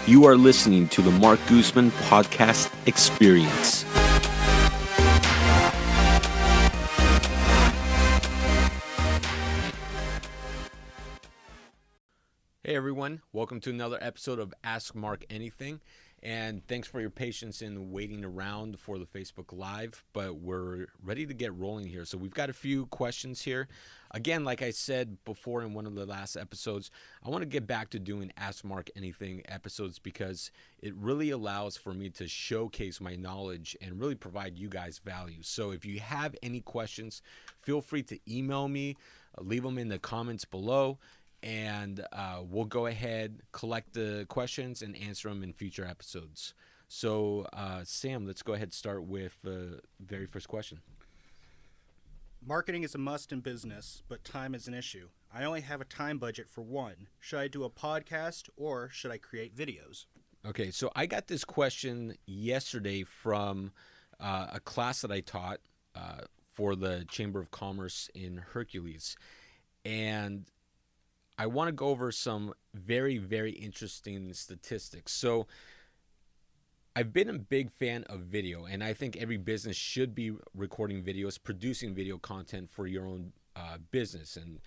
You are listening to the Marc Guzman Podcast Experience. Hey everyone, welcome to another episode of Ask Marc Anything, and thanks for your patience in waiting around for the Facebook Live, but we're ready to get rolling here. So we've got a few questions here. Again, like I said before in one of the last episodes, I want to get back to doing Ask Marc Anything episodes because it really allows for me to showcase my knowledge and really provide you guys value. So if you have any questions, feel free to email me, leave them in the comments below, and we'll go ahead, collect the questions, and answer them in future episodes. So, Sam, let's go ahead and start with the very first question. Marketing is a must in business, but time is an issue. I only have a time budget for one. Should I do a podcast or should I create videos? Okay, so I got this question yesterday from a class that I taught for the Chamber of Commerce in Hercules. And I want to go over some very, very interesting statistics. So I've been a big fan of video, and I think every business should be recording videos, producing video content for your own business. And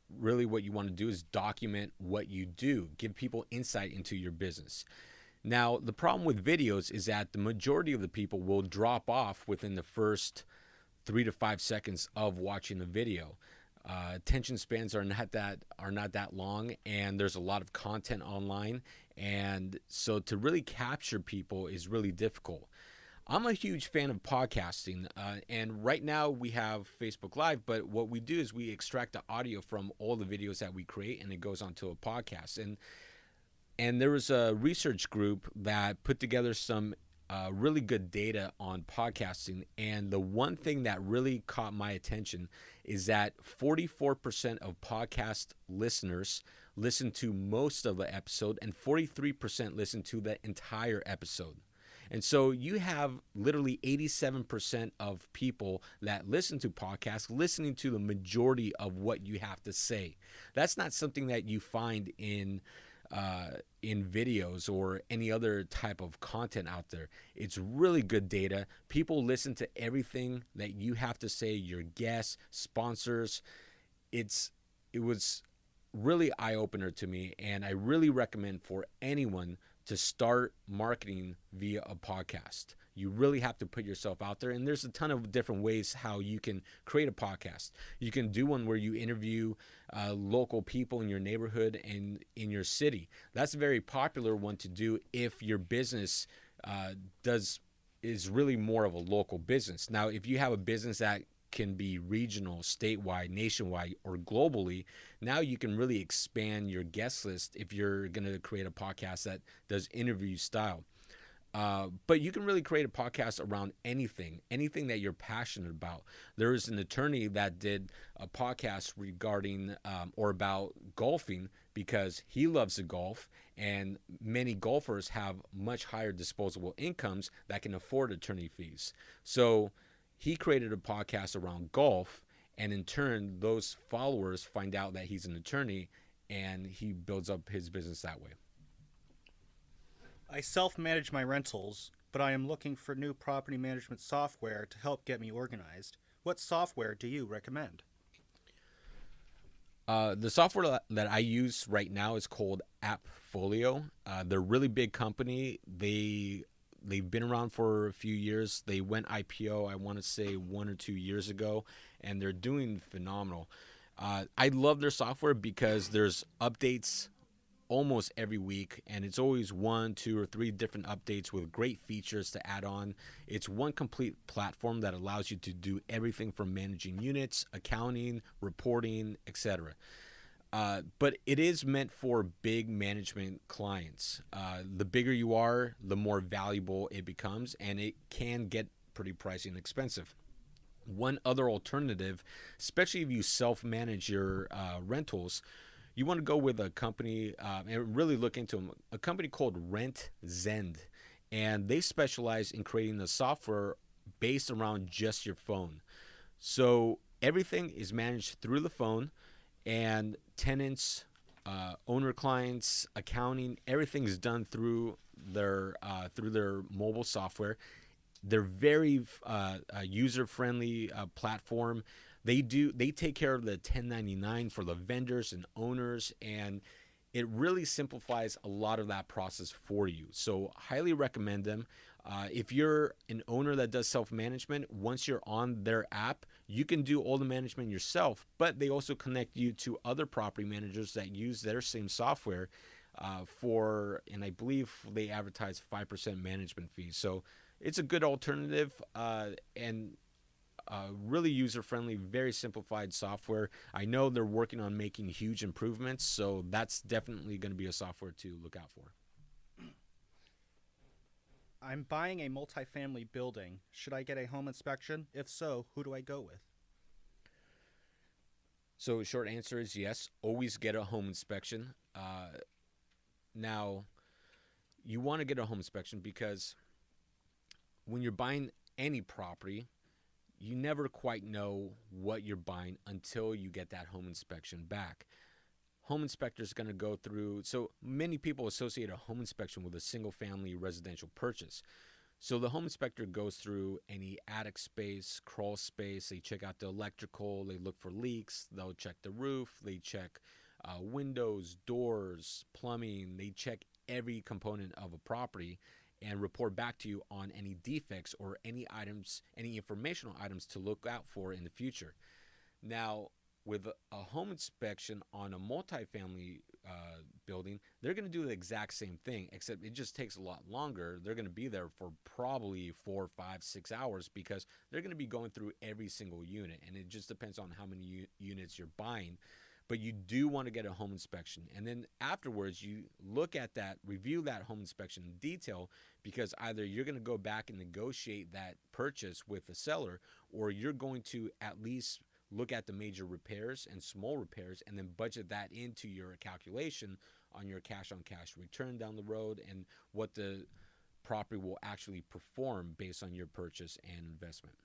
really what you want to do is document what you do, give people insight into your business. Now, the problem with videos is that the majority of the people will drop off within the first 3 to 5 seconds of watching the video. Attention spans are not that long, and there's a lot of content online, and so to really capture people is really difficult. I'm a huge fan of podcasting, and right now we have Facebook Live, but what we do is we extract the audio from all the videos that we create, and it goes onto a podcast. And there was a research group that put together some really good data on podcasting, and the one thing that really caught my attention is that 44% of podcast listeners listen to most of the episode, and 43% listen to the entire episode. And so you have literally 87% of people that listen to podcasts listening to the majority of what you have to say. That's not something that you find in videos or any other type of content out there. It's really good data. People listen to everything that you have to say, your guests, sponsors. It was really eye-opener to me, and I really recommend for anyone to start marketing via a podcast. You really have to put yourself out there, and there's a ton of different ways how you can create a podcast. You can do one where you interview local people in your neighborhood and in your city. That's a very popular one to do if your business is really more of a local business. Now, if you have a business that can be regional, statewide, nationwide, or globally, now you can really expand your guest list if you're going to create a podcast that does interview style. But you can really create a podcast around anything that you're passionate about. There is an attorney that did a podcast regarding or about golfing because he loves to golf, and many golfers have much higher disposable incomes that can afford attorney fees. So he created a podcast around golf, and in turn, those followers find out that he's an attorney, and he builds up his business that way. I self-manage my rentals, but I am looking for new property management software to help get me organized. What software do you recommend? The software that I use right now is called AppFolio. They're a really big company. They've been around for a few years. They went IPO, I want to say 1 or 2 years ago, and they're doing phenomenal. I love their software because there's updates almost every week, and it's always 1, 2, or 3 different updates with great features to add on. It's one complete platform that allows you to do everything from managing units, accounting, reporting, etc. But it is meant for big management clients. The bigger you are, the more valuable it becomes, and it can get pretty pricey and expensive. One other alternative, especially if you self-manage your rentals, you want to go with a company and really look into them, a company called RentZend, and they specialize in creating the software based around just your phone. So everything is managed through the phone, and tenants owner clients, accounting, everything's done through their mobile software. They're very user friendly platform. They take care of the 1099 for the vendors and owners, and it really simplifies a lot of that process for you. So highly recommend them. If you're an owner that does self-management, once you're on their app, you can do all the management yourself, but they also connect you to other property managers that use their same software and I believe they advertise 5% management fees. So it's a good alternative, and really user-friendly, very simplified software. I know they're working on making huge improvements, so that's definitely going to be a software to look out for. I'm buying a multifamily building. Should I get a home inspection? If so, who do I go with? So short answer is yes. Always get a home inspection. Now, you want to get a home inspection because when you're buying any property, you never quite know what you're buying until you get that home inspection back. Home inspector is going to go through, so many people associate a home inspection with a single family residential purchase. So the home inspector goes through any attic space, crawl space, they check out the electrical, they look for leaks, they'll check the roof, they check windows, doors, plumbing, they check every component of a property and report back to you on any defects or any items, any informational items to look out for in the future. Now, with a home inspection on a multifamily building, they're going to do the exact same thing, except it just takes a lot longer. They're going to be there for probably 4, 5, 6 hours because they're going to be going through every single unit, and it just depends on how many units you're buying. But you do want to get a home inspection, and then afterwards you look at that, review that home inspection in detail, because either you're going to go back and negotiate that purchase with the seller, or you're going to at least look at the major repairs and small repairs and then budget that into your calculation on your cash on cash return down the road and what the property will actually perform based on your purchase and investment.